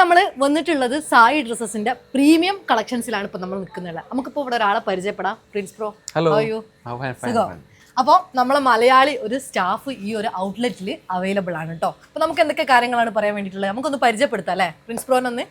നമ്മൾ വന്നിട്ടുള്ളത് സായി ഡ്രസ്സസിന്റെ പ്രീമിയം കളക്ഷൻസിലാണ് ഇപ്പൊ നമ്മൾ നിൽക്കുന്നത്. നമുക്കിപ്പോ ഇവിടെ ഒരാളെ പരിചയപ്പെടാം. പ്രിൻസ് ബ്രോ, അപ്പോൾ നമ്മളെ മലയാളി ഒരു സ്റ്റാഫ് ഈ ഒരു ഔട്ട്ലെറ്റിൽ അവൈലബിൾ ആണ് കേട്ടോ. അപ്പോൾ നമുക്ക് എന്തൊക്കെ കാര്യങ്ങളാണ് പറയാൻ വേണ്ടിയിട്ടുള്ളത്, നമുക്കൊന്ന് പരിചയപ്പെടുത്താം അല്ലേ പ്രിൻസ് ബ്രോനെ ഒന്ന്.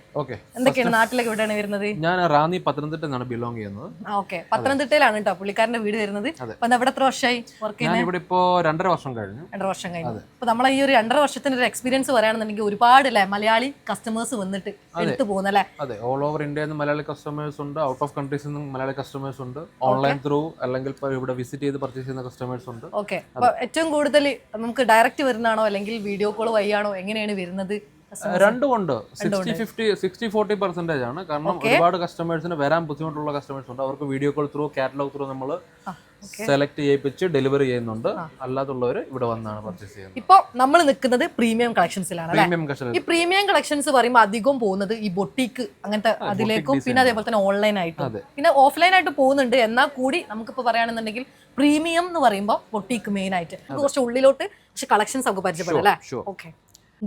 എന്തൊക്കെയാണ്, നാട്ടിലേക്ക് എവിടെയാണ് വരുന്നത്? ഞാൻ റാന്നി പത്തനംതിട്ട നിന്നാണ് ബിലോങ് ചെയ്യുന്നത്. ഓക്കെ, പത്തനംതിട്ടയിലാണ് കേട്ടോ പുള്ളിക്കാരന്റെ വീട് വരുന്നത്. അപ്പൊ അവിടെ എത്ര വർഷമായി വർക്ക് ചെയ്യുന്നത്? ഇവിടെ ഇപ്പോ 2.5 വർഷം കഴിഞ്ഞു. 2.5 വർഷം കഴിഞ്ഞു. അപ്പൊ നമ്മളെ ഈ ഒരു 2.5 വർഷത്തിന്റെ ഒരു എക്സ്പീരിയൻസ് പറയുകയാണെന്നുണ്ടെങ്കിൽ ഒരുപാട് അല്ലേ മലയാളി കസ്റ്റമേഴ്സ് വന്നിട്ട് എടുത്തു പോകുന്നല്ലേ? അതെ, ഓൾ ഓവർ ഇന്ത്യയിൽ നിന്ന് മലയാളി കസ്റ്റമേഴ്സ് ഉണ്ട്, ഔട്ട് ഓഫ് കൺട്രീസിൽ നിന്ന് മലയാളി കസ്റ്റമേഴ്സ് ഉണ്ട്, ഓൺലൈൻ ത്രൂ അല്ലെങ്കിൽ ഇവിടെ വിസിറ്റ് ചെയ്ത് പർച്ചേസ് ചെയ്യുന്ന കസ്റ്റമേഴ്സ് ഉണ്ട്. ഓക്കെ, അപ്പൊ ഏറ്റവും കൂടുതൽ നമുക്ക് ഡയറക്റ്റ് വരുന്നതാണോ അല്ലെങ്കിൽ വീഡിയോ കോൾ വഴിയാണോ, എങ്ങനെയാണ് വരുന്നത്? രണ്ടും ഉണ്ട്. 60-40% ആണ്. കാരണം ഒരുപാട് കസ്റ്റമേഴ്സിന് വരാൻ ബുദ്ധിമുട്ടുള്ള കസ്റ്റമേഴ്സ് ഉണ്ട്. അവർക്ക് video call through catalogue through നമ്മൾ സെലക്ട് ചെയ്യിപ്പിച്ച് ഡെലിവറി ചെയ്യുന്നുണ്ട്. അല്ലാതുള്ളവർ ഇവിടെ വന്നാണ് പർച്ചേസ് ചെയ്യുന്നത്. ഇപ്പൊ നമ്മൾ നിൽക്കുന്നത് പ്രീമിയം കളക്ഷൻസിലാണ്. ഈ പ്രീമിയം കളക്ഷൻസ് പറയുമ്പോൾ അധികം പോകുന്നത് ഈ ബൊട്ടീക്ക് അങ്ങനത്തെ അതിലേക്കും, പിന്നെ അതേപോലെ തന്നെ ഓൺലൈൻ ആയിട്ടും പിന്നെ ഓഫ്ലൈൻ ആയിട്ട് പോകുന്നുണ്ട്. എന്നാൽ കൂടി നമുക്കിപ്പോ പറയുകയാണെന്നുണ്ടെങ്കിൽ പ്രീമിയം എന്ന് പറയുമ്പോൾ ബൊട്ടീക്ക് മെയിൻ ആയിട്ട് കുറച്ച് ഉള്ളിലോട്ട് പക്ഷെ കളക്ഷൻസ് നമുക്ക് പരിചയപ്പെടാം അല്ലേ? ഓക്കെ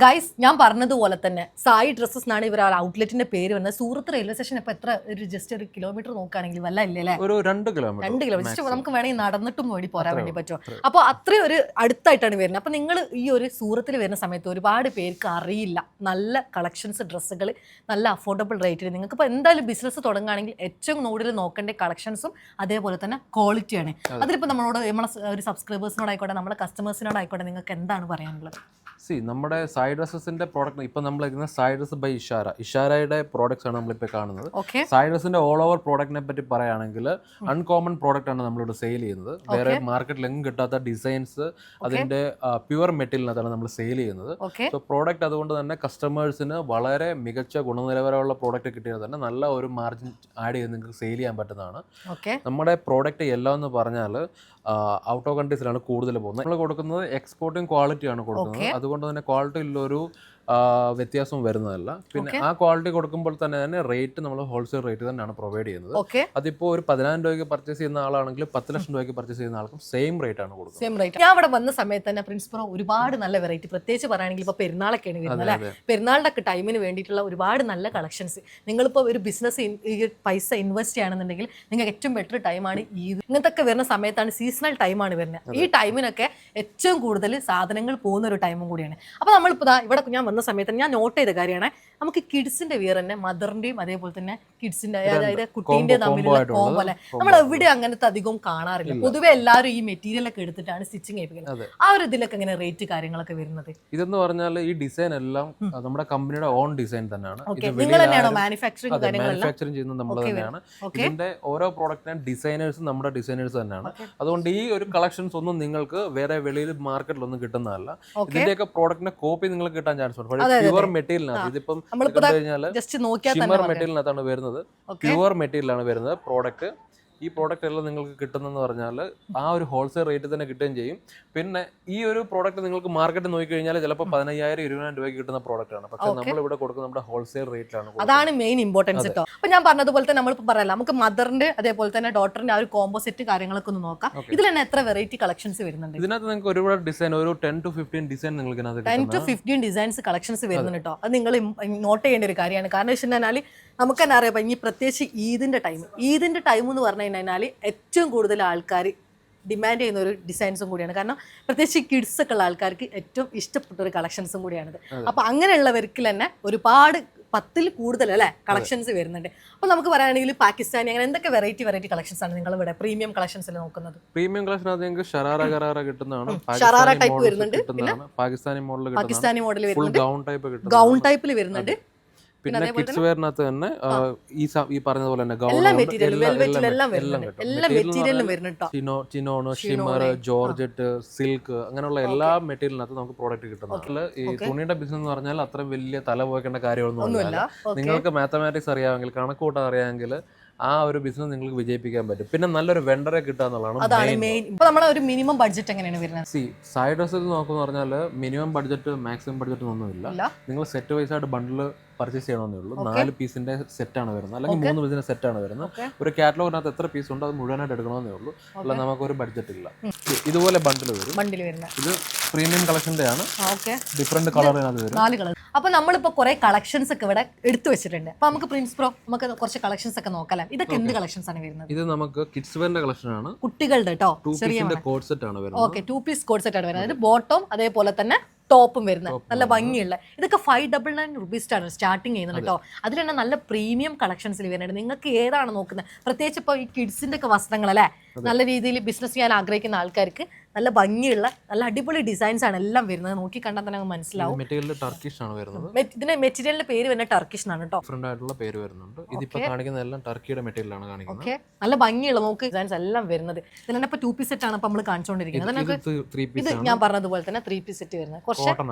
ഗൈസ്, ഞാൻ പറഞ്ഞതുപോലെ തന്നെ സായി ഡ്രസ്സസ് എന്നാണ് ഇവർ ഔട്ട്ലെറ്റിന്റെ പേര് വരുന്നത്. സൂറത്ത് റെയിൽവേ സ്റ്റേഷൻ ഇപ്പൊ എത്ര ജസ്റ്റ് ഒരു കിലോമീറ്റർ നോക്കുകയാണെങ്കിൽ വല്ല ഇല്ലേ? ഒരു 2 കിലോമീറ്റർ നമുക്ക് വേണമെങ്കിൽ നടന്നിട്ടും വേണ്ടി പോരാൻ വേണ്ടി പറ്റുമോ? അപ്പോൾ അത്രയും ഒരു അടുത്തായിട്ടാണ് വരുന്നത്. അപ്പോൾ നിങ്ങൾ ഈ ഒരു സൂറത്തിൽ വരുന്ന സമയത്ത് ഒരുപാട് പേർക്ക് അറിയില്ല നല്ല കളക്ഷൻസ്, ഡ്രസ്സുകൾ നല്ല അഫോർഡബിൾ റേറ്റിൽ. നിങ്ങൾക്ക് ഇപ്പോൾ എന്തായാലും ബിസിനസ് തുടങ്ങുകയാണെങ്കിൽ ഏറ്റവും കൂടുതൽ നോക്കേണ്ട കളക്ഷൻസും അതേപോലെ തന്നെ ക്വാളിറ്റിയാണ്. അതിലിപ്പോൾ നമ്മളോട് നമ്മളെ ഒരു സബ്സ്ക്രൈബേഴ്സിനോടായിക്കോട്ടെ നമ്മുടെ കസ്റ്റമേഴ്സിനോടായിക്കോട്ടെ നിങ്ങൾക്ക് എന്താണ് പറയാനുള്ളത്? നമ്മുടെ സായി ഡ്രസ്സസിന്റെ പ്രോഡക്റ്റ് ഇപ്പൊ നമ്മൾ സായി ഡ്രസ് ബൈ ഇഷാരയുടെ പ്രോഡക്ട്സ് ആണ് നമ്മളിപ്പോൾ കാണുന്നത്. സായി ഡ്രസ്സിന്റെ ഓൾ ഓവർ പ്രോഡക്റ്റിനെ പറ്റി പറയുകയാണെങ്കിൽ അൺകോമൺ പ്രോഡക്റ്റ് ആണ് നമ്മളിവിടെ സെയിൽ ചെയ്യുന്നത്. വേറെ മാർക്കറ്റിൽ എങ്ങും കിട്ടാത്ത ഡിസൈൻസ് അതിന്റെ പ്യുവർ മെറ്റീരിയലിനകത്താണ് നമ്മൾ സെയിൽ ചെയ്യുന്നത്. സോ പ്രോഡക്റ്റ് അതുകൊണ്ട് തന്നെ കസ്റ്റമേഴ്സിന് വളരെ മികച്ച ഗുണനിലവാരമുള്ള പ്രോഡക്റ്റ് കിട്ടിയത് തന്നെ നല്ല ഒരു മാർജിൻ ആഡ് ചെയ്ത് നിങ്ങൾക്ക് സെയിൽ ചെയ്യാൻ പറ്റുന്നതാണ്. നമ്മുടെ പ്രോഡക്റ്റ് എല്ലാം എന്ന് പറഞ്ഞാൽ ഔട്ട് ഓഫ് കൺട്രീസിലാണ് കൂടുതൽ പോകുന്നത്. നമ്മൾ കൊടുക്കുന്നത് എക്സ്പോർട്ടിംഗ് ക്വാളിറ്റിയാണ് കൊടുക്കുന്നത്. അതുകൊണ്ട് തന്നെ ക്വാളിറ്റിയിലൊരു വ്യത്യാസം വരുന്നതല്ല. പിന്നെ ആ ക്വാളിറ്റി കൊടുക്കുമ്പോൾ തന്നെ റേറ്റ് നമ്മൾ ഹോൾസെയിൽ റേറ്റ് തന്നെയാണ് പ്രൊവൈഡ് ചെയ്യുന്നത്. അതിപ്പോൾ ഒരു 10,000 രൂപയ്ക്ക് പർച്ചേസ് ചെയ്യുന്ന ആളാണെങ്കിൽ 10 ലക്ഷം രൂപയ്ക്ക് പർച്ചേസ് ചെയ്യുന്ന ആൾക്കും സെയിം റേറ്റ് ആണ് കൊടുക്കുന്നത്. ഞാൻ ഇവിടെ വന്ന സമയത്ത് തന്നെ പ്രിൻസ് ബ്രോ ഒരുപാട് നല്ല വെറൈറ്റി, പ്രത്യേകിച്ച് പറയുകയാണെങ്കിൽ ഇപ്പോൾ പെരുന്നാളൊക്കെയാണ് വരുന്നത് അല്ലേ? പെരുന്നാളിൻ്റെ ഒക്കെ ടൈമിന് വേണ്ടിയിട്ടുള്ള ഒരുപാട് നല്ല കളക്ഷൻസ്. നിങ്ങളിപ്പോൾ ഒരു ബിസിനസ് പൈസ ഇൻവെസ്റ്റ് ചെയ്യുകയാണെന്നുണ്ടെങ്കിൽ നിങ്ങൾക്ക് ഏറ്റവും ബെറ്റർ ടൈമാണ് ഈദ്, ഇങ്ങനത്തെ ഒക്കെ വരുന്ന സമയത്താണ്, സീസണൽ ടൈമാണ് വരുന്നത്. ഈ ടൈമിനൊക്കെ ഏറ്റവും കൂടുതൽ സാധനങ്ങൾ പോകുന്ന ഒരു ടൈമും കൂടിയാണ്. അപ്പോൾ നമ്മളിപ്പോൾ ഇവിടെ ഞാൻ വന്ന സമയത്ത് ഞാൻ നോട്ട് ചെയ്ത കാര്യമാണ്, നമുക്ക് കിഡ്സിന്റെ വിയർ തന്നെ മദറിന്റെയും അതേപോലെ തന്നെ കിഡ്സിന്റെ അതായത് കുട്ടീന്റെയും തമ്മിലുള്ള കോംബോ അല്ലെ നമ്മൾ എവിടെ അങ്ങനത്തെ അധികം കാണാറില്ല. പൊതുവെ എല്ലാവരും ഈ മെറ്റീരിയൽ ഒക്കെ എടുത്തിട്ടാണ് സ്റ്റിച്ചിങ് ചെയ്യിപ്പിക്കുന്നത്. ആ ഒരു ഇതിലൊക്കെ എങ്ങനെ റേറ്റ് കാര്യങ്ങളൊക്കെ വരുന്നത്? ഇതെന്ന് പറഞ്ഞാൽ ഈ ഡിസൈൻ എല്ലാം നമ്മുടെ കമ്പനിയുടെ ഓൺ ഡിസൈൻ തന്നെയാണ്. നിങ്ങൾ തന്നെയാണോ മാനുഫാക്ചറിങ് ചെയ്യുന്നത്? നമ്മൾ തന്നെയാണ്. ഇതിന്റെ ഓരോ പ്രോഡക്റ്റിനും ഡിസൈനേഴ്സ് നമ്മുടെ ഡിസൈനേഴ്സ് തന്നെയാണ്. അതുകൊണ്ട് ഈ ഒരു കളക്ഷൻസ് ഒന്നും നിങ്ങൾക്ക് വേറെ വെളിയിൽ മാർക്കറ്റിലൊന്നും കിട്ടുന്നതല്ല. ഇതിന്റെയൊക്കെ പ്രോഡക്റ്റിന്റെ കോപ്പി നിങ്ങൾക്ക് കിട്ടാൻ ചാൻസ് ഉണ്ട്. പ്യുവർ മെറ്റീരിയലിനകത്ത് ഇതിപ്പം ഷിമ്മർ മെറ്റീരിയലിനകത്താണ് വരുന്നത്. പ്യുവർ മെറ്റീരിയലാണ് വരുന്നത് പ്രോഡക്റ്റ്. ഈ പ്രോഡക്റ്റ് എല്ലാം നിങ്ങൾക്ക് കിട്ടുന്നതെന്ന് പറഞ്ഞാൽ ആ ഒരു ഹോൾസെയിൽ റേറ്റ് തന്നെ കിട്ടുകയും ചെയ്യും. പിന്നെ ഈ ഒരു പ്രോഡക്റ്റ് നിങ്ങൾക്ക് മാർക്കറ്റ് നോക്കിക്കഴിഞ്ഞാൽ ചിലപ്പോൾ 15,000-20,000 രൂപയ്ക്ക് കിട്ടുന്ന പ്രോഡക്റ്റ് ആണ്. പക്ഷേ നമ്മൾ ഇവിടെ കൊടുക്കുന്നത് നമ്മുടെ ഹോൾസെയിൽ റേറ്റിലാണ്. അതാണ് മെയിൻ ഇമ്പോർട്ടൻസ് കേട്ടോ. അപ്പോൾ ഞാൻ പറഞ്ഞതുപോലെ തന്നെ നമ്മളിപ്പോൾ പറയാം, നമുക്ക് മദറിന്റെ അതേപോലെ തന്നെ ഡോട്ടറിന്റെ ആ ഒരു കോമ്പോസെറ്റ് കാര്യങ്ങളൊക്കെ ഒന്ന് നോക്കാം. ഇതിൽ തന്നെ എത്ര വെറൈറ്റി കളക്ഷൻസ് വരുന്നുണ്ട്? ഇതിനകത്ത് നിങ്ങൾക്ക് ഒരുപാട് ഡിസൈൻ, ഒരു 10 to 15 ഡിസൈൻ നിങ്ങൾക്ക് 10 to 15 ഡിസൈൻസ് കളക്ഷൻസ് വരുന്നുണ്ട് കേട്ടോ. അത് നിങ്ങൾ നോട്ട് ചെയ്യേണ്ട ഒരു കാര്യമാണ്. കാരണം വെച്ച് കഴിഞ്ഞാൽ നമുക്ക് തന്നെ അറിയാം, ഇനി പ്രത്യേകിച്ച് ഈദിന്റെ ടൈം എന്ന് പറഞ്ഞു കഴിഞ്ഞാൽ ഏറ്റവും കൂടുതൽ ആൾക്കാർ ഡിമാൻഡ് ചെയ്യുന്ന ഒരു ഡിസൈൻസും കൂടിയാണ്. കാരണം പ്രത്യേകിച്ച് കിഡ്സ് ഒക്കെ ഉള്ള ആൾക്കാർക്ക് ഏറ്റവും ഇഷ്ടപ്പെട്ട ഒരു കളക്ഷൻസും കൂടിയാണിത്. അപ്പോൾ അങ്ങനെയുള്ളവർക്ക് തന്നെ ഒരുപാട് 10-ൽ കൂടുതൽ അല്ലേ കളക്ഷൻസ് വരുന്നുണ്ട്. അപ്പോൾ നമുക്ക് പറയുകയാണെങ്കിൽ പാകിസ്ഥാനി അങ്ങനെ എന്തൊക്കെ വെറൈറ്റി കളക്ഷൻസ് ആണ് നിങ്ങൾ ഇവിടെ പ്രീമിയം കളക്ഷൻസിൽ നോക്കുന്നത്? പ്രീമിയം കളക്ഷൻ അത് നിങ്ങൾക്ക് ഷറാറ കിട്ടുന്നതാണ്. ഷറാറ ടൈപ്പ് വരുന്നുണ്ട്, പാകിസ്ഥാനി മോഡൽ വരുന്നുണ്ട്, ഗൗൺ ടൈപ്പിൽ വരുന്നുണ്ട്. പിന്നെ കിഡ്സ് വെയറിനകത്ത് തന്നെ ഈ പറഞ്ഞതുപോലെ തന്നെ ചിനോൺ, ഷിമ്മർ, ജോർജറ്റ്, സിൽക്ക് അങ്ങനെയുള്ള എല്ലാ മെറ്റീരിയലിനകത്ത് നമുക്ക് പ്രോഡക്റ്റ് കിട്ടുന്നുണ്ട്. ഈ തുണിയുടെ ബിസിനസ് എന്ന് പറഞ്ഞാൽ അത്രയും വലിയ തല പോക്കേണ്ട കാര്യമൊന്നുമില്ല. നിങ്ങൾക്ക് മാത്തമാറ്റിക്സ് അറിയാമെങ്കിൽ, കണക്കൂട്ടം അറിയാമെങ്കിൽ ആ ഒരു ബിസിനസ് നിങ്ങൾക്ക് വിജയിപ്പിക്കാൻ പറ്റും. പിന്നെ നല്ലൊരു വെണ്ടറെ കിട്ടുക എന്നുള്ളതാണ് മെയിൻ. ഇപ്പോൾ നമ്മുടെ ഒരു മിനിമം ബഡ്ജറ്റ് എങ്ങനെയാണ് വരുന്നത്? സായി ഡ്രസ്സിൽ നോക്കുന്ന പറഞ്ഞാൽ മിനിമം ബഡ്ജറ്റ് മാക്സിമം ബഡ്ജറ്റ് ഒന്നുമില്ല. നിങ്ങൾ സെറ്റ് വൈസ് ആയിട്ട് ബണ്ടിൽ പർച്ചേസ് ചെയ്യണമെന്നേ ഉള്ളൂ. 4 പീസിന്റെ സെറ്റാണ് വരുന്നത്, അല്ലെങ്കിൽ 3 പീസിന്റെ സെറ്റാണ് വരുന്നത്. ഒരു കാറ്റലോഗിനകത്ത് എത്ര പീസ് ഉണ്ടോ അത് മുഴുവനായിട്ട് എടുക്കണമെന്നേ ഉള്ളൂ. അല്ല നമുക്കൊരു ബഡ്ജറ്റ് ഇല്ല. ഇതുപോലെ ബണ്ടിൽ വരും. ഇത് പ്രീമിയം കളക്ഷന്റെ ആണ്. ഡിഫറെന്റ് കളറിനകത്ത് വരും. 4 കളർ. അപ്പൊ നമ്മളിപ്പോ കുറെ കളക്ഷൻസ് ഒക്കെ ഇവിടെ എടുത്തു വെച്ചിട്ടുണ്ട്. അപ്പൊ നമുക്ക് പ്രിൻസ് പ്രോ നമുക്ക് കുറച്ച് കളക്ഷൻസ് ഒക്കെ നോക്കാം. ഇതൊക്കെ എന്ത് കളക്ഷൻസ് ആണ് വരുന്നത്? ഇത് നമുക്ക് കിഡ്സ് വെയറിന്റെ കളക്ഷൻ ആണ്, കുട്ടികളുടെ കേട്ടോ. 2 പീസിന്റെ കോഡ് സെറ്റ് ആണ് വരുന്നത്. 2 പീസ് കോഡ് സെറ്റ് ആണ് വരുന്നത്. ബോട്ടം അതേപോലെ തന്നെ ടോപ്പും വരുന്നത് നല്ല ഭംഗിയുള്ള. ഇതൊക്കെ 599 റുപ്പീസിനാണ് സ്റ്റാർട്ടിങ് ചെയ്യുന്നത് കേട്ടോ. അതിൽ തന്നെ നല്ല പ്രീമിയം കളക്ഷൻസിൽ വരുന്നുണ്ട്. നിങ്ങൾക്ക് ഏതാണ് നോക്കുന്നത്? പ്രത്യേകിച്ച് ഇപ്പോൾ ഈ കിഡ്സിന്റെ ഒക്കെ വസ്ത്രങ്ങളല്ലേ, നല്ല രീതിയിൽ ബിസിനസ് ചെയ്യാൻ ആഗ്രഹിക്കുന്ന ആൾക്കാർക്ക് നല്ല ഭംഗിയുള്ള നല്ല അടിപൊളി ഡിസൈൻസ് ആണ് എല്ലാം വരുന്നത്. നോക്കി കണ്ടാൽ തന്നെ മനസ്സിലാവും. മെറ്റീരിയൽ ടർക്കിഷ് ആണ് വരുന്നത്. ഇതിന്റെ മെറ്റീരിയലിന്റെ പേര് വരുന്നത് ടർക്കിഷ് ആണ് കേട്ടോ. ഡിഫറെന്റ് ആയിട്ടുള്ള പേര് വരുന്നുണ്ട്. ഇതിപ്പോ കാണിക്കുന്ന എല്ലാം ടർക്കിയുടെ മെറ്റീരിയൽ ആണ് കാണിക്കുന്നത്. നല്ല ഭംഗിയുള്ള നോക്ക് ഡിസൈൻസ് എല്ലാം വരുന്നത്. ഇതിൽ തന്നെ ഇപ്പൊ 2 പീസ് സെറ്റ് ആണ് ഇപ്പൊ നമ്മൾ കാണിച്ചുകൊണ്ടിരിക്കുന്നത്. ഇത് ഞാൻ പറഞ്ഞതുപോലെ തന്നെ 3 പീസ് സെറ്റ് വരുന്നത്. കുറച്ച്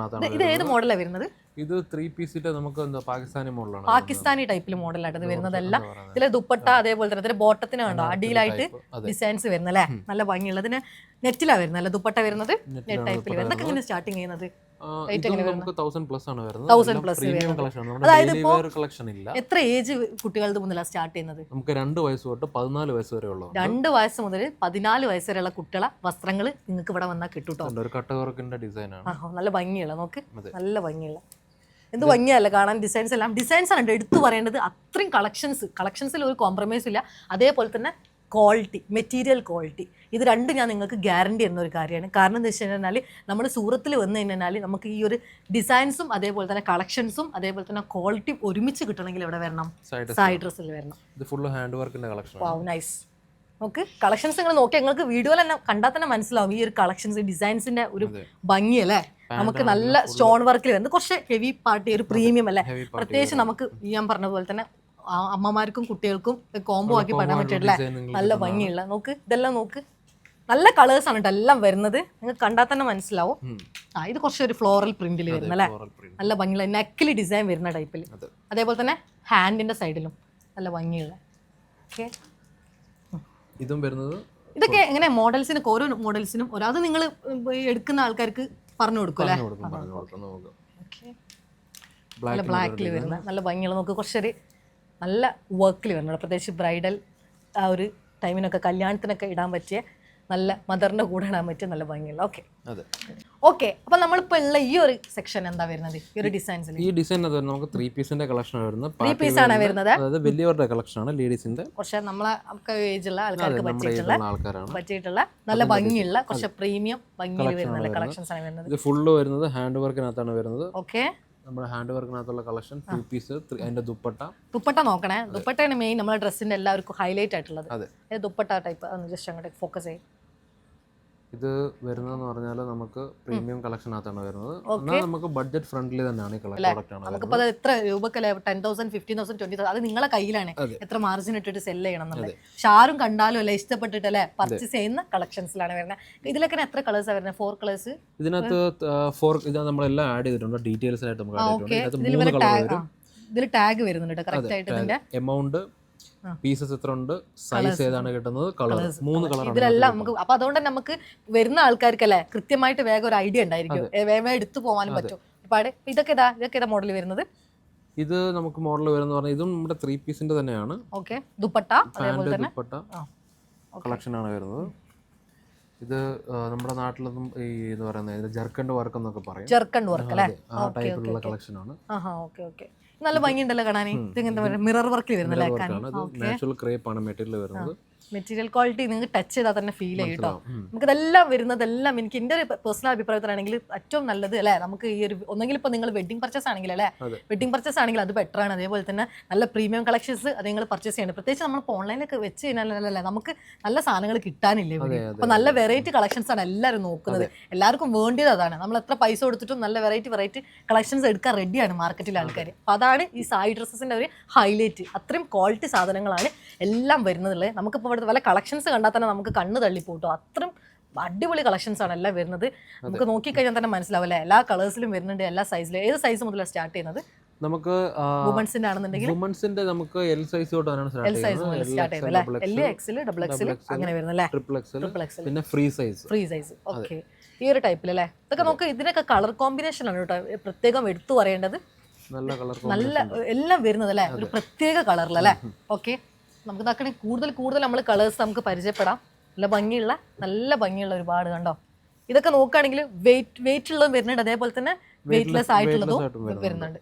ഇത് ഏത് മോഡലാണ് വരുന്നത്? ഇത് 3 പീസിന്റെ നമുക്ക് എന്താ പാകിസ്ഥാനി മോഡലാണ്. പാകിസ്ഥാനി ടൈപ്പിൽ മോഡലായിട്ട് ഇത് വരുന്നതല്ല. ഇതിലെ ദുപ്പട്ട അതേപോലെ തന്നെ ഇതിന്റെ ബോട്ടത്തിന് കണ്ടോ അടിയിലായിട്ട് ഡിസൈൻസ് വരുന്നല്ലേ, നല്ല ഭംഗിയുള്ള. ഇതിന് നെറ്റിലാ വരുന്നത് അല്ല ദുപ്പട്ട വരുന്നത്, നെറ്റ് ടൈപ്പിൽ വരുന്നത്. എങ്ങനെ സ്റ്റാർട്ടിങ് ചെയ്യുന്നത്? നമുക്ക് 1000+ ആണ് വരുന്നത്. 1000+. അതായത് എത്ര ഏജ് കുട്ടികളുടെ മുതലാണ് സ്റ്റാർട്ട് ചെയ്യുന്നത്? നമുക്ക് 2 വയസ്സ് തൊട്ട് 14 വയസ്സ് വരെ ഉള്ളത്. 2 വയസ്സ് മുതൽ 14 വയസ്സ് വരെയുള്ള കുട്ടികളെ വസ്ത്രങ്ങൾ നിങ്ങൾക്ക് ഇവിടെ വന്നാൽ കിട്ടും. ഒരു കട്ടവർക്കിന്റെ ഡിസൈൻ ആണ്. നല്ല ഭംഗിയുള്ള നോക്ക്, നല്ല ഭംഗിയുള്ള. എന്ത് ഭംഗിയല്ല കാണാൻ. ഡിസൈൻസ് എല്ലാം ഡിസൈൻസ് ആണ് എടുത്തു പറയേണ്ടത്. അത്രയും കളക്ഷൻസിൽ ഒരു കോംപ്രമൈസും ഇല്ല. അതേപോലെ തന്നെ ക്വാളിറ്റി, മെറ്റീരിയൽ ക്വാളിറ്റി, ഇത് രണ്ടും ഞാൻ നിങ്ങൾക്ക് ഗ്യാരണ്ടി തരുന്ന ഒരു കാര്യമാണ്. കാരണം എന്താ വെച്ച് കഴിഞ്ഞാൽ നമ്മൾ സൂറത്തിൽ വന്നു കഴിഞ്ഞാൽ നമുക്ക് ഈ ഒരു ഡിസൈൻസും അതേപോലെ തന്നെ കളക്ഷൻസും അതേപോലെ തന്നെ ക്വാളിറ്റി ഒരുമിച്ച് കിട്ടണമെങ്കിൽ എവിടെ വരണം? സായി ഡ്രസ്സിൽ വരണം. ഇത് ഫുൾ ഹാൻഡ് വർക്കിന്റെ കളക്ഷൻ. Wow nice. നോക്ക് കളക്ഷൻസ് നിങ്ങൾ നോക്കി നിങ്ങൾക്ക് വീഡിയോയിൽ തന്നെ കണ്ടാൽ തന്നെ മനസ്സിലാവും ഈ ഒരു കളക്ഷൻസ് ഡിസൈൻസിന്റെ ഒരു ഭംഗി അല്ലേ. നമുക്ക് നല്ല സ്റ്റോൺ വർക്കിൽ വരുന്നത് കുറച്ച് ഹെവി പാർട്ടി, ഒരു പ്രീമിയം അല്ലേ. പ്രത്യേകിച്ച് നമുക്ക് ഞാൻ പറഞ്ഞ പോലെ തന്നെ അമ്മമാർക്കും കുട്ടികൾക്കും കോംബോ ആക്കി പറയാൻ പറ്റില്ല. നല്ല ഭംഗിയുള്ള നോക്ക്, ഇതെല്ലാം നോക്ക്, നല്ല കളേഴ്സ് ആണ് കേട്ടോ എല്ലാം വരുന്നത്. നിങ്ങൾക്ക് കണ്ടാൽ തന്നെ മനസ്സിലാവും. ഇത് കുറച്ചൊരു ഫ്ലോറൽ പ്രിന്റിൽ വരുന്ന അല്ലേ, നല്ല ഭംഗിയുള്ള നെക്കിൽ ഡിസൈൻ വരുന്ന ടൈപ്പിൽ. അതേപോലെ തന്നെ ഹാൻഡിന്റെ സൈഡിലും നല്ല ഭംഗിയുള്ള. ഓക്കെ, ഇതും വരുന്നത് ഇതൊക്കെ എങ്ങനെ മോഡൽസിന് ഓരോ മോഡൽസിനും ഓരോ അത് നിങ്ങൾ എടുക്കുന്ന ആൾക്കാർക്ക് പറഞ്ഞു കൊടുക്കും അല്ലേ. നല്ല ബ്ലാക്കിൽ വരുന്ന നല്ല ഭംഗിയുള്ള നോക്ക്, കുറച്ചൊരു നല്ല വർക്കിൽ വരുന്നുണ്ട്. പ്രത്യേകിച്ച് ബ്രൈഡൽ ആ ഒരു ടൈമിനൊക്കെ കല്യാണത്തിനൊക്കെ ഇടാൻ പറ്റിയ നല്ല മദറിന്റെ കൂടെ ഇടാൻ പറ്റിയ നല്ല ഭംഗിയുള്ള. ഓക്കെ അപ്പൊ നമ്മളിപ്പോ ഉള്ള ഈ ഒരു സെക്ഷൻ എന്താ വരുന്നത്? ഈ ഒരു ഡിസൈൻസിൽ ഈ ഡിസൈൻ നമുക്ക് 3 പീസിന്റെ കളക്ഷൻ വരുന്നത്. 3 പീസ് ആണ് വരുന്നത്. അതായത് വലിയവരുടെ കളക്ഷൻ ആണ്, ലേഡീസിന്റെ. കുറച്ച് നമ്മളെ ഏജുള്ള ആൾക്കാർക്ക് പറ്റിയിട്ടുള്ള നല്ല ഭംഗിയുള്ള കുറച്ച് പ്രീമിയം ഭംഗിയിൽ വരുന്ന കളക്ഷൻസ് ആണ് വരുന്നത്. ഇത് ഫുള്ള് വരുന്നത് ഹാൻഡ് വർക്കിനകത്താണ് വരുന്നത്. ഓക്കെ, നമ്മുടെ ഹാൻഡ് വർക്കിനകത്തുള്ള കളക്ഷൻ 2 പീസ്. അതിന്റെ ദുപ്പട്ട നോക്കണേ. ദുപ്പട്ടയാണ് മെയിൻ നമ്മുടെ ഡ്രസ്സിന്റെ എല്ലാവർക്കും ഹൈലൈറ്റ് ആയിട്ടുള്ളത്. ദുപ്പട്ട ടൈപ്പ് ജസ്റ്റ് അങ്ങോട്ട് ഫോക്കസ് ചെയ്യും. ഇത് വരുന്നതെന്ന് പറഞ്ഞാൽ നമുക്ക് പ്രീമിയം കളക്ഷനകത്താണ് വരുന്നത്. എന്നാൽ നമുക്ക് ബഡ്ജറ്റ് ഫ്രണ്ട്ലി തന്നെയാണ് ഈ പ്രോഡക്റ്റ് ആണ്. നമുക്കിപ്പോൾ അത് എത്ര രൂപക്കല്ലേ? 10,000, 15,000, 20,000 അത് നിങ്ങളെ കയ്യിലാണ് എത്ര മാർജിൻ ഇട്ടിട്ട് സെല് ചെയ്യണം എന്നുള്ളത്. പക്ഷെ ആരും കണ്ടാലും അല്ലേ ഇഷ്ടപ്പെട്ടിട്ടല്ലേ പർച്ചേസ് ചെയ്യുന്ന കളക്ഷൻസിലാണ് വരുന്നത്. ഇതിലൊക്കെ എത്ര കളേഴ്സ് വരുന്നത്? 4 കളേഴ്സ് ഇതിനകത്ത് 4 ഇത് നമ്മളെല്ലാം ആഡ് ചെയ്തിട്ടുണ്ട്. ഡീറ്റെയിൽസ് ആയിട്ട് നമുക്ക് ഇതിൽ ടാഗ് വരുന്നുണ്ട് കറക്റ്റ് ആയിട്ട്. ഇതിന്റെ എമൗണ്ട്, പീസസ് എത്ര ഉണ്ട്, സൈസ് ഏതാണ് കിട്ടുന്നത്, കളർ, 3 കളർ ഇതിലെല്ലാം നമുക്ക്. അപ്പൊ അതുകൊണ്ട് നമുക്ക് വരുന്ന ആൾക്കാർക്കല്ലേ കൃത്യമായിട്ട് വേഗം ഒരു ഐഡിയ ഉണ്ടായിരിക്കും, വേഗം എടുത്തു പോകാനും പറ്റും. ഒരുപാട് ഇതൊക്കെ ഇതാ മോഡൽ വരുന്നത്. ഇത് നമുക്ക് മോഡൽ വരുന്ന പറഞ്ഞാൽ ഇതും നമ്മുടെ 3 പീസിന്റെ തന്നെയാണ്. ഓക്കെ, ദുപ്പട്ട അതേപോലെ തന്നെ ദുപ്പട്ട കളക്ഷൻ ആണ് വരുന്നത്. ഇത് നമ്മുടെ നാട്ടിലൊന്നും ഈ എന്ന് പറയുന്നത് ജർക്കണ്ട് വർക്ക് എന്നൊക്കെ പറയും. ജർക്കണ്ട് വർക്ക് അല്ലേ, ആ ടൈപ്പിലുള്ള കളക്ഷൻ ആണ്. ഓക്കെ ഓക്കെ, നല്ല ഭംഗിയുണ്ടല്ലോ കാണാൻ. മിറർ വർക്കിൽ വരുന്നല്ലേ. നാച്ചുറൽ ക്രേപ്പ് ആണ് മെറ്റീരിയൽ വരുന്നത്. മെറ്റീരിയൽ ക്വാളിറ്റി നിങ്ങൾക്ക് ടച്ച് ചെയ്താൽ തന്നെ ഫീൽ ചെയ്യും കേട്ടോ. നമുക്ക് ഇതെല്ലാം വരുന്നതെല്ലാം എനിക്ക് എൻ്റെ ഒരു പേഴ്സണൽ അഭിപ്രായത്തിലാണെങ്കിൽ ഏറ്റവും നല്ലത് അല്ലേ. നമുക്ക് ഈ ഒരു ഒന്നെങ്കിൽ ഇപ്പോൾ നിങ്ങൾ വെഡിങ് പർച്ചേസ് ആണെങ്കിൽ അല്ലേ, വെഡിങ് പർച്ചേസ് ആണെങ്കിൽ അത് ബെറ്റർ ആണ്. അതേപോലെ തന്നെ നല്ല പ്രീമിയം കളക്ഷൻസ് അത് നിങ്ങൾ പർച്ചേസ് ചെയ്യണം. പ്രത്യേകിച്ച് നമ്മളിപ്പോൾ ഓൺലൈനിലൊക്കെ വെച്ച് കഴിഞ്ഞാലല്ലേ നമുക്ക് നല്ല സാധനങ്ങൾ കിട്ടാനില്ലേ. അപ്പോൾ നല്ല വെറൈറ്റി കളക്ഷൻസ് ആണ് എല്ലാവരും നോക്കുന്നത്. എല്ലാവർക്കും വേണ്ടിയത് അതാണ്. നമ്മൾ എത്ര പൈസ കൊടുത്തിട്ടും നല്ല വെറൈറ്റി കളക്ഷൻസ് എടുക്കാൻ റെഡിയാണ് മാർക്കറ്റിലെ ആൾക്കാർ. അപ്പോൾ അതാണ് ഈ സായി ഡ്രസ്സസിൻ്റെ ഒരു ഹൈലൈറ്റ്. അത്രയും ക്വാളിറ്റി സാധനങ്ങളാണ് എല്ലാം വരുന്നത്. നമുക്കിപ്പോൾ ഇവിടുത്തെ പല കളക്ഷൻസ് കണ്ടാൽ തന്നെ നമുക്ക് കണ്ണ് തള്ളിപ്പോട്ടോ. അത്രയും അടിപൊളി കളക്ഷൻസ് ആണ് എല്ലാം വരുന്നത്. നമുക്ക് നോക്കിക്കഴിഞ്ഞാൽ തന്നെ മനസ്സിലാവും അല്ലേ. എല്ലാ കളേഴ്സിലും വരുന്നുണ്ട്, എല്ലാ സൈസിലും. ഏത് സൈസ് മുതലാണ് സ്റ്റാർട്ട് ചെയ്യുന്നത്? നമുക്ക് വുമൻസിന്റെ ആണെന്നുണ്ടെങ്കിൽ വുമൻസിന്റെ നമുക്ക് എൽ സൈസ് തൊട്ടാണ് സ്റ്റാർട്ട് ചെയ്യുന്നത്. എൽ, എക്സൽ, ഡബിൾ എക്സൽ അങ്ങനെ വരുന്നല്ലേ. ട്രിപ്പിൾ എക്സൽ പിന്നെ ഫ്രീ സൈസ്. ഓക്കെ, ഈ ഒരു ടൈപ്പിൽ അല്ലേ. ഇതൊക്കെ നമുക്ക് ഇതിനൊക്കെ കളർ കോമ്പിനേഷൻ ആണ് കേട്ടോ പ്രത്യേകം എടുത്തു പറയേണ്ടത്. നല്ല കളർ നല്ല എല്ലാം വരുന്നത് അല്ലേ, ഒരു പ്രത്യേക കളറിലല്ലേ. ഓക്കെ, നമുക്ക് ഇതാക്കണേ കൂടുതൽ നമ്മൾ കളേഴ്സ് നമുക്ക് പരിചയപ്പെടാം. നല്ല ഭംഗിയുള്ള ഒരുപാട് കണ്ടോ. ഇതൊക്കെ നോക്കുകയാണെങ്കിൽ വെയിറ്റ് ഉള്ളതും വരുന്നുണ്ട്, അതേപോലെ തന്നെ വെയിറ്റ്ലെസ് ആയിട്ടുള്ളതും വരുന്നുണ്ട്.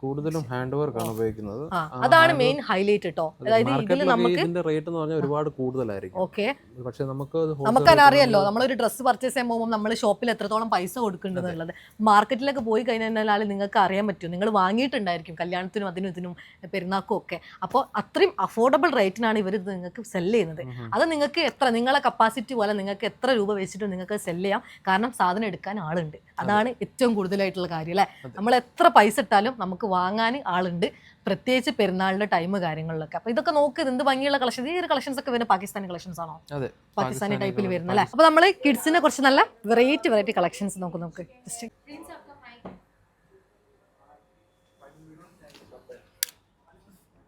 കൂടുതലും ഹാൻഡ് വർക്ക് ആണ് ഉപയോഗിക്കുന്നത്. അതാണ് മെയിൻ ഹൈലൈറ്റ് കേട്ടോ. അതായത് ഇതിൽ നമുക്ക് ഇതിന്റെ റേറ്റ് എന്ന് പറഞ്ഞാൽ ഒരുപാട് കൂടുതലായിരിക്കും. ഓക്കെ, പക്ഷെ നമുക്കത് അറിയാലോ, നമ്മളൊരു ഡ്രസ്സ് പർച്ചേസ് ചെയ്യാൻ പോകുമ്പോൾ നമ്മൾ ഷോപ്പിൽ എത്രത്തോളം പൈസ കൊടുക്കുന്നുണ്ടെന്നുള്ളത്. മാർക്കറ്റിലൊക്കെ പോയി കഴിഞ്ഞാൽ നിങ്ങൾക്ക് അറിയാൻ പറ്റും. നിങ്ങൾ വാങ്ങിയിട്ടുണ്ടായിരിക്കും കല്യാണത്തിനും ഇതിനും പെരുന്നാക്കും ഒക്കെ. അപ്പോൾ അത്രയും അഫോർഡബിൾ റേറ്റിനാണ് ഇവർ ഇത് നിങ്ങൾക്ക് സെല്ല് ചെയ്യുന്നത്. അത് നിങ്ങൾക്ക് നിങ്ങളെ കപ്പാസിറ്റി പോലെ നിങ്ങൾക്ക് എത്ര രൂപ വെച്ചിട്ട് നിങ്ങൾക്ക് സെല്ല് ചെയ്യാം. കാരണം സാധനം എടുക്കാൻ ആളുണ്ട്. അതാണ് ഏറ്റവും കൂടുതലായിട്ടുള്ള കാര്യം അല്ലേ. നമ്മൾ എത്ര പൈസ ഇട്ടാലും നമുക്ക് വാങ്ങാൻ ആളുണ്ട്, പ്രത്യേകിച്ച് പെരുന്നാളിന്റെ ടൈം കാര്യങ്ങളിലൊക്കെ. അപ്പൊ ഇതൊക്കെ നോക്ക്, എന്ത് ഭംഗിയുള്ള കളക്ഷൻ. ഈ ഒരു കളക്ഷൻസ് ഒക്കെ വരുന്നത് പാകിസ്ഥാനി കളക്ഷൻസ് ആണോ? പാകിസ്ഥാനി ടൈപ്പിൽ വരുന്നത് അല്ലേ. അപ്പൊ നമ്മള് കിഡ്സിനെ കുറച്ച് നല്ല വെറൈറ്റി കളക്ഷൻസ് നമുക്ക് ജസ്റ്റ്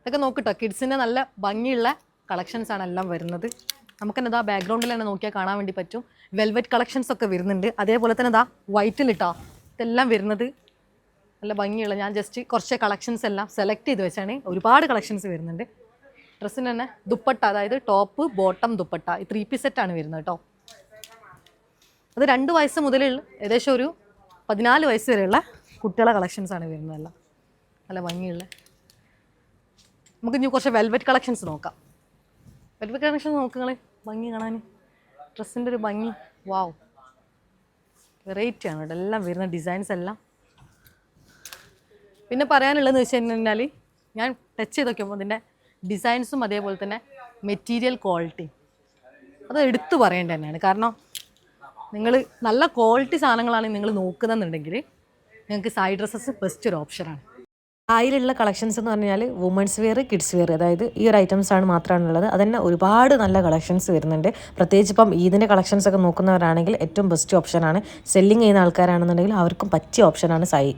ഇതൊക്കെ നോക്കിട്ടോ. കിഡ്സിന്റെ നല്ല ഭംഗിയുള്ള കളക്ഷൻസ് ആണ് എല്ലാം വരുന്നത്. നമുക്ക് തന്നെ ബാക്ക്ഗ്രൗണ്ടിൽ തന്നെ നോക്കിയാൽ കാണാൻ വേണ്ടി പറ്റും. വെൽവെറ്റ് കളക്ഷൻസ് ഒക്കെ വരുന്നുണ്ട്. അതേപോലെ തന്നെ വൈറ്റിലിട്ടോ ഇതെല്ലാം വരുന്നത് നല്ല ഭംഗിയുള്ള. ഞാൻ ജസ്റ്റ് കുറച്ച് കളക്ഷൻസ് എല്ലാം സെലക്ട് ചെയ്ത് വെച്ചാണ്. ഒരുപാട് കളക്ഷൻസ് വരുന്നുണ്ട്. ഡ്രസ്സിന് തന്നെ ദുപ്പട്ട, അതായത് ടോപ്പ് ബോട്ടം ദുപ്പട്ട, ഈ 3 പീസ് സെറ്റാണ് വരുന്നത് കേട്ടോ. അത് 2 വയസ്സ് മുതൽ ഏകദേശം ഒരു 14 വയസ്സ് വരെയുള്ള കുട്ടികളെ കളക്ഷൻസ് ആണ് വരുന്നതെല്ലാം. നല്ല ഭംഗിയുള്ള. നമുക്ക് ഇനി കുറച്ച് വെൽവെറ്റ് കളക്ഷൻസ് നോക്കാം. വെൽവെറ്റ് കളക്ഷൻസ് നോക്കുക, ഭംഗി കാണാൻ, ഡ്രസ്സിൻ്റെ ഒരു ഭംഗി. വാവ്, വെറൈറ്റി ആണ് കേട്ടോ എല്ലാം വരുന്ന ഡിസൈൻസ് എല്ലാം. പിന്നെ പറയാനുള്ളതെന്ന് വെച്ച് കഴിഞ്ഞാൽ, ഞാൻ ടച്ച് ചെയ്ത് നോക്കിയപ്പോൾ അതിൻ്റെ ഡിസൈൻസും അതേപോലെ തന്നെ മെറ്റീരിയൽ ക്വാളിറ്റി അത് എടുത്തു പറയേണ്ടത് തന്നെയാണ്. കാരണം നിങ്ങൾ നല്ല ക്വാളിറ്റി സാധനങ്ങളാണ് നിങ്ങൾ നോക്കുന്നതെന്നുണ്ടെങ്കിൽ നിങ്ങൾക്ക് സാരി ഡ്രസ്സസ് ബെസ്റ്റ് ഒരു ഓപ്ഷനാണ്. അതിലുള്ള കളക്ഷൻസ് എന്ന് പറഞ്ഞാൽ വുമൻസ് വെയർ, കിഡ്സ് വെയർ, അതായത് ഈ ഒരു ഐറ്റംസ് ആണ് മാത്രമാണുള്ളത്. അതന്നെ ഒരുപാട് നല്ല കളക്ഷൻസ് വരുന്നുണ്ട്. പ്രത്യേകിച്ച് ഇപ്പം ഈദിൻ്റെ കളക്ഷൻസ് ഒക്കെ നോക്കുന്നവരാണെങ്കിൽ ഏറ്റവും ബെസ്റ്റ് ഓപ്ഷനാണ്. സെല്ലിങ് ചെയ്യുന്ന ആൾക്കാരാണെന്നുണ്ടെങ്കിൽ അവർക്കും പറ്റിയ ഓപ്ഷനാണ് സായി.